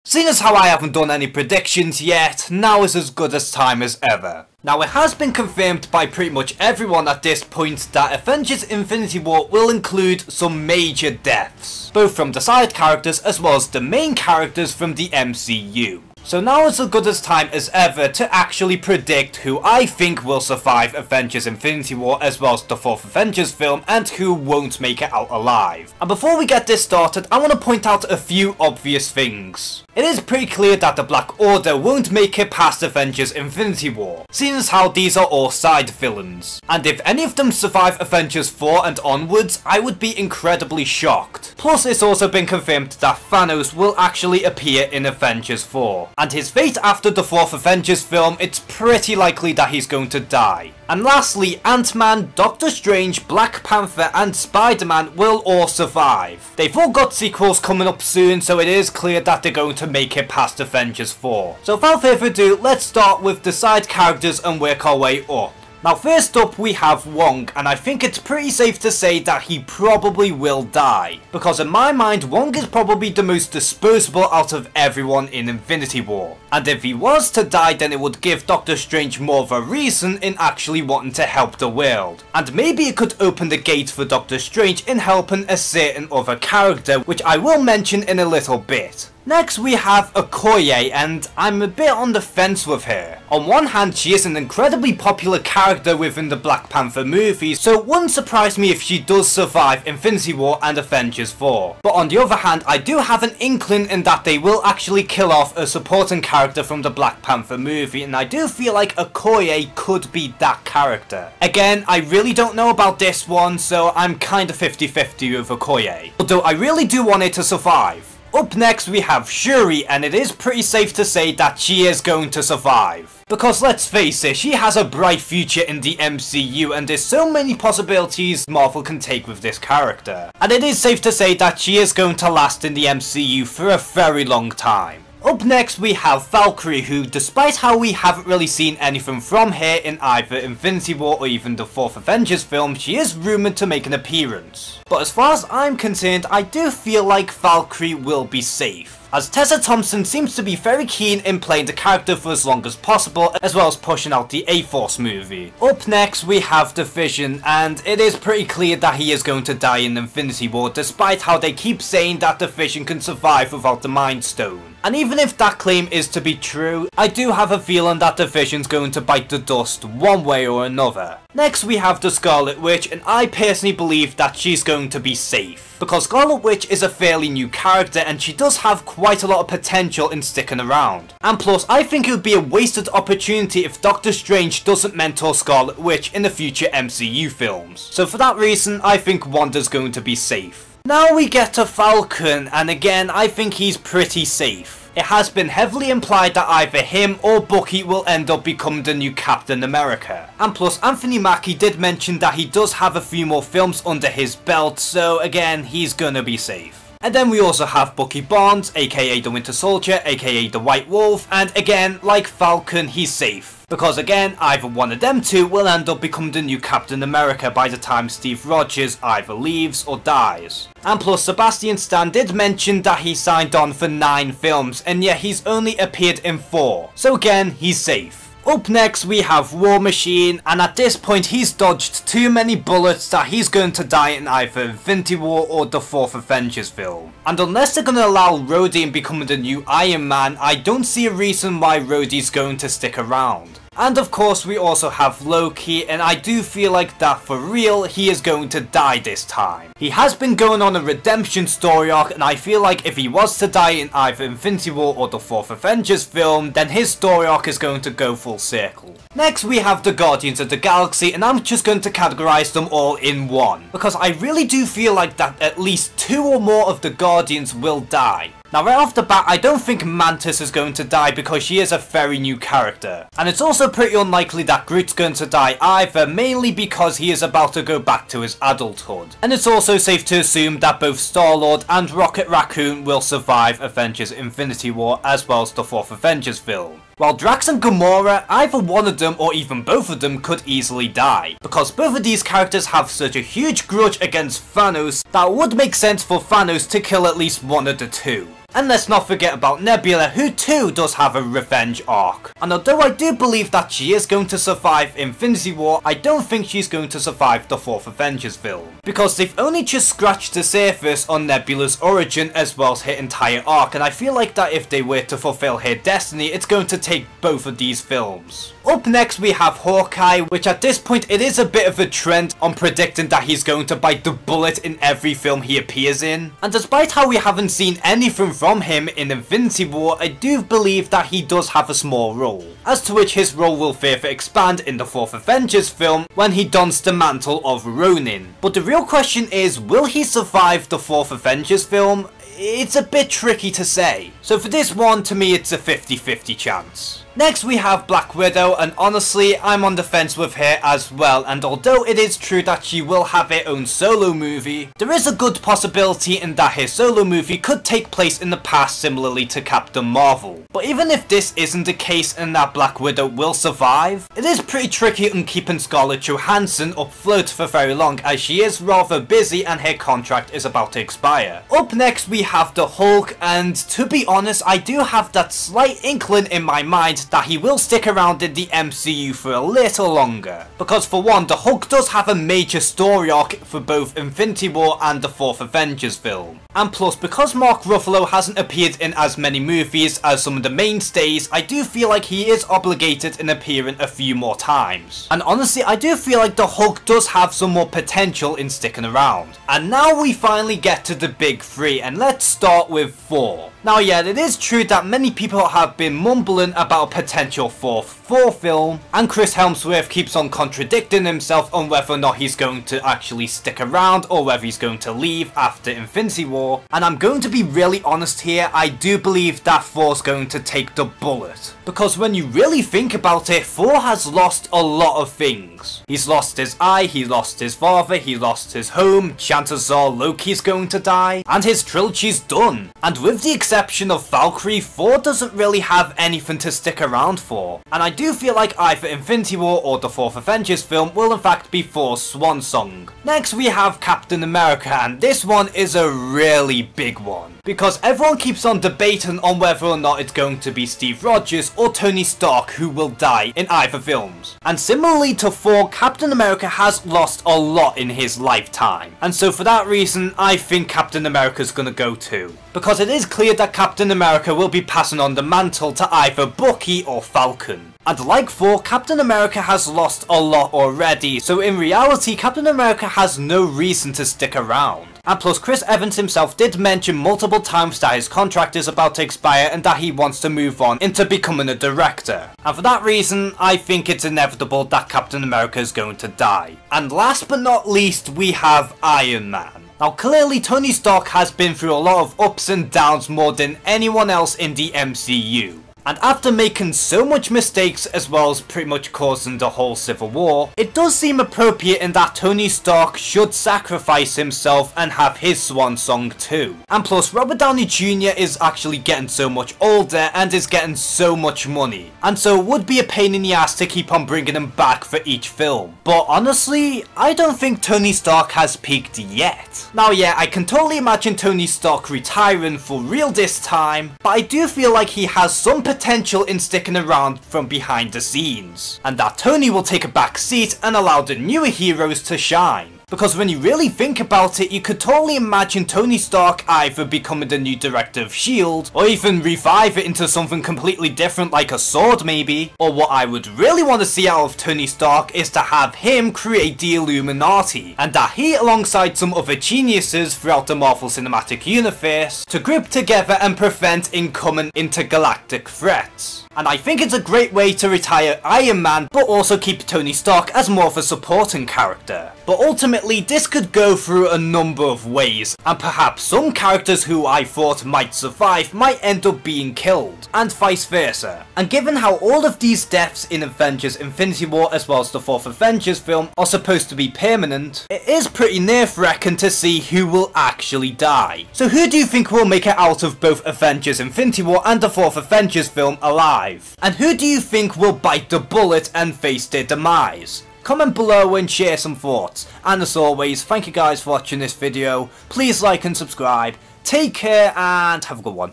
Seeing as how I haven't done any predictions yet, now is as good a time as ever. Now it has been confirmed by pretty much everyone at this point that Avengers Infinity War will include some major deaths, both from the side characters as well as the main characters from the MCU. So now is as good a time as ever to actually predict who I think will survive Avengers Infinity War as well as the 4th Avengers film and who won't make it out alive. And before we get this started, I want to point out a few obvious things. It is pretty clear that the Black Order won't make it past Avengers Infinity War, seeing as how these are all side villains. And if any of them survive Avengers 4 and onwards, I would be incredibly shocked. Plus it's also been confirmed that Thanos will actually appear in Avengers 4. And his fate after the 4th Avengers film, it's pretty likely that he's going to die. And lastly, Ant-Man, Doctor Strange, Black Panther and Spider-Man will all survive. They've all got sequels coming up soon, so it is clear that they're going to make it past Avengers 4. So without further ado, let's start with the side characters and work our way up. Now first up we have Wong, and I think it's pretty safe to say that he probably will die. Because in my mind, Wong is probably the most disposable out of everyone in Infinity War. And if he was to die, then it would give Doctor Strange more of a reason in actually wanting to help the world. And maybe it could open the gate for Doctor Strange in helping a certain other character, which I will mention in a little bit. Next we have Okoye, and I'm a bit on the fence with her. On one hand, she is an incredibly popular character within the Black Panther movies, so it wouldn't surprise me if she does survive Infinity War and Avengers 4. But on the other hand, I do have an inkling in that they will actually kill off a supporting character from the Black Panther movie, and I do feel like Okoye could be that character. Again, I really don't know about this one, so I'm kinda 50-50 with Okoye. Although I really do want her to survive. Up next we have Shuri, and it is pretty safe to say that she is going to survive. Because let's face it, she has a bright future in the MCU and there's so many possibilities Marvel can take with this character. And it is safe to say that she is going to last in the MCU for a very long time. Up next we have Valkyrie, who despite how we haven't really seen anything from her in either Infinity War or even the 4th Avengers film, she is rumoured to make an appearance. But as far as I'm concerned, I do feel like Valkyrie will be safe, as Tessa Thompson seems to be very keen in playing the character for as long as possible, as well as pushing out the A-Force movie. Up next we have the Vision, and it is pretty clear that he is going to die in Infinity War, despite how they keep saying that the Vision can survive without the Mind Stone. And even if that claim is to be true, I do have a feeling that the Vision's going to bite the dust one way or another. Next we have the Scarlet Witch, and I personally believe that she's going to be safe. Because Scarlet Witch is a fairly new character and she does have quite a lot of potential in sticking around. And plus, I think it would be a wasted opportunity if Doctor Strange doesn't mentor Scarlet Witch in the future MCU films. So for that reason, I think Wanda's going to be safe. Now we get to Falcon, and again, I think he's pretty safe. It has been heavily implied that either him or Bucky will end up becoming the new Captain America. And plus, Anthony Mackie did mention that he does have a few more films under his belt, so again, he's gonna be safe. And then we also have Bucky Barnes, aka the Winter Soldier, aka the White Wolf, and again, like Falcon, he's safe. Because again, either one of them two will end up becoming the new Captain America by the time Steve Rogers either leaves or dies. And plus, Sebastian Stan did mention that he signed on for 9 films, and yet he's only appeared in 4. So again, he's safe. Up next we have War Machine, and at this point he's dodged too many bullets that he's going to die in either Infinity War or the 4th Avengers film. And unless they're going to allow Rhodey in becoming the new Iron Man, I don't see a reason why Rhodey's going to stick around. And of course we also have Loki, and I do feel like that for real, he is going to die this time. He has been going on a redemption story arc, and I feel like if he was to die in either Infinity War or the 4th Avengers film, then his story arc is going to go full circle. Next we have the Guardians of the Galaxy, and I'm just going to categorize them all in one, because I really do feel like that at least 2 or more of the Guardians will die. Now right off the bat, I don't think Mantis is going to die because she is a very new character. And it's also pretty unlikely that Groot's going to die either, mainly because he is about to go back to his adulthood. And it's also safe to assume that both Star-Lord and Rocket Raccoon will survive Avengers Infinity War as well as the 4th Avengers film. While Drax and Gamora, either one of them or even both of them could easily die, because both of these characters have such a huge grudge against Thanos that it would make sense for Thanos to kill at least one of the two. And let's not forget about Nebula, who too does have a revenge arc. And although I do believe that she is going to survive Infinity War, I don't think she's going to survive the 4th Avengers film. Because they've only just scratched the surface on Nebula's origin as well as her entire arc, and I feel like that if they were to fulfill her destiny, it's going to take both of these films. Up next we have Hawkeye, which at this point it is a bit of a trend on predicting that he's going to bite the bullet in every film he appears in. And despite how we haven't seen anything from him in Infinity War, I do believe that he does have a small role, as to which his role will further expand in the 4th Avengers film when he dons the mantle of Ronin. But the real question is, will he survive the 4th Avengers film? It's a bit tricky to say. So for this one, to me it's a 50-50 chance. Next we have Black Widow, and honestly I'm on the fence with her as well, and although it is true that she will have her own solo movie, there is a good possibility in that her solo movie could take place in the past similarly to Captain Marvel. But even if this isn't the case and that Black Widow will survive, it is pretty tricky on keeping Scarlett Johansson afloat for very long, as she is rather busy and her contract is about to expire. Up next we have the Hulk, and to be honest I do have that slight inkling in my mind that he will stick around in the MCU for a little longer. Because for one, the Hulk does have a major story arc for both Infinity War and the 4th Avengers film. And plus, because Mark Ruffalo hasn't appeared in as many movies as some of the mainstays, I do feel like he is obligated in appearing a few more times. And honestly, I do feel like the Hulk does have some more potential in sticking around. And now we finally get to the big three, and let's start with Thor. Now yeah, it is true that many people have been mumbling about a potential 4th Thor film, and Chris Hemsworth keeps on contradicting himself on whether or not he's going to actually stick around or whether he's going to leave after Infinity War. And I'm going to be really honest here, I do believe that Thor's going to take the bullet. Because when you really think about it, Thor has lost a lot of things. He's lost his eye, he lost his father, he lost his home, chances are Loki's going to die, and his trilogy's done. And with the exception of Valkyrie, Thor doesn't really have anything to stick around for. And I do feel like either Infinity War or the 4th Avengers film will in fact be Thor's swan song. Next we have Captain America, and this one is a really big one. Because everyone keeps on debating on whether or not it's going to be Steve Rogers or Tony Stark who will die in either films. And similarly to Thor, Captain America has lost a lot in his lifetime. And so for that reason, I think Captain America's gonna go too. Because it is clear that Captain America will be passing on the mantle to either Bucky or Falcon. And like Thor, Captain America has lost a lot already, so in reality Captain America has no reason to stick around. And plus, Chris Evans himself did mention multiple times that his contract is about to expire and that he wants to move on into becoming a director. And for that reason, I think it's inevitable that Captain America is going to die. And last but not least, we have Iron Man. Now clearly Tony Stark has been through a lot of ups and downs more than anyone else in the MCU. And after making so much mistakes as well as pretty much causing the whole Civil War, it does seem appropriate in that Tony Stark should sacrifice himself and have his swan song too. And plus, Robert Downey Jr. is actually getting so much older and is getting so much money. And so it would be a pain in the ass to keep on bringing him back for each film. But honestly, I don't think Tony Stark has peaked yet. Now yeah, I can totally imagine Tony Stark retiring for real this time, but I do feel like he has some potential in sticking around from behind the scenes, and that Tony will take a back seat and allow the newer heroes to shine. Because when you really think about it, you could totally imagine Tony Stark either becoming the new director of S.H.I.E.L.D. or even revive it into something completely different like a sword maybe. Or what I would really want to see out of Tony Stark is to have him create the Illuminati, and that he alongside some other geniuses throughout the Marvel Cinematic Universe to group together and prevent incoming intergalactic threats. And I think it's a great way to retire Iron Man but also keep Tony Stark as more of a supporting character. But ultimately this could go through a number of ways, and perhaps some characters who I thought might survive might end up being killed, and vice versa. And given how all of these deaths in Avengers Infinity War as well as the 4th Avengers film are supposed to be permanent, it is pretty nerve-wracking to see who will actually die. So who do you think will make it out of both Avengers Infinity War and the 4th Avengers film alive? And who do you think will bite the bullet and face their demise? Comment below and share some thoughts. And as always, thank you guys for watching this video. Please like and subscribe. Take care and have a good one.